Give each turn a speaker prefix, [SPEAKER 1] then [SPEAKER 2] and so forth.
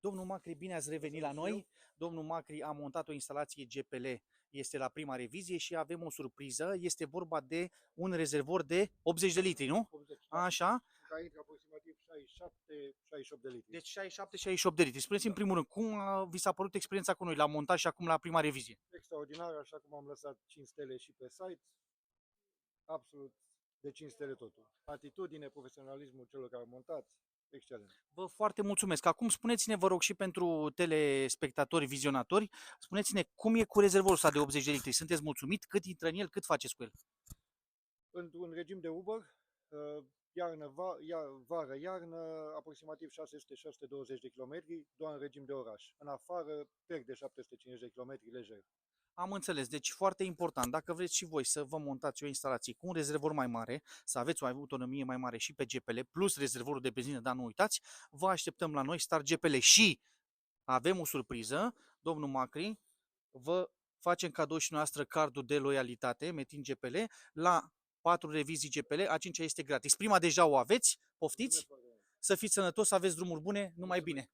[SPEAKER 1] Domnul Macri, bine ați revenit la noi. Domnul Macri a montat o instalație GPL, este la prima revizie și avem o surpriză. Este vorba de un rezervor de 80 de litri, nu?
[SPEAKER 2] 80, da.
[SPEAKER 1] Așa.
[SPEAKER 2] Care intră aproximativ 67-68 de litri.
[SPEAKER 1] Deci 67-68 de litri. Spuneți în primul rând, cum vi s-a părut experiența cu noi la montaj și acum la prima revizie?
[SPEAKER 2] Extraordinar, așa cum am lăsat 5 stele și pe site. Absolut de 5 stele totul. Atitudine, profesionalismul celor care au montat, excelent.
[SPEAKER 1] Vă foarte mulțumesc. Acum spuneți-ne, vă rog, și pentru telespectatori, vizionatori, spuneți-ne cum e cu rezervorul ăsta de 80 de litri. Sunteți mulțumit? Cât intră în el? Cât faceți cu el?
[SPEAKER 2] Într-un regim de Uber, vară-iarnă, aproximativ 600-620 de kilometri, doar în regim de oraș. În afară, pierd de 750 de kilometri lejer.
[SPEAKER 1] Am înțeles, deci foarte important, dacă vreți și voi să vă montați o instalație cu un rezervor mai mare, să aveți o autonomie mai mare și pe GPL, plus rezervorul de benzină, dar nu uitați, vă așteptăm la noi, Star GPL, și avem o surpriză, domnul Macri, vă facem cadou și noastră cardul de loialitate, Metin GPL, la 4 revizii GPL, a 5-a este gratis. Prima deja o aveți, poftiți, să fiți sănătoși, să aveți drumuri bune, numai bine!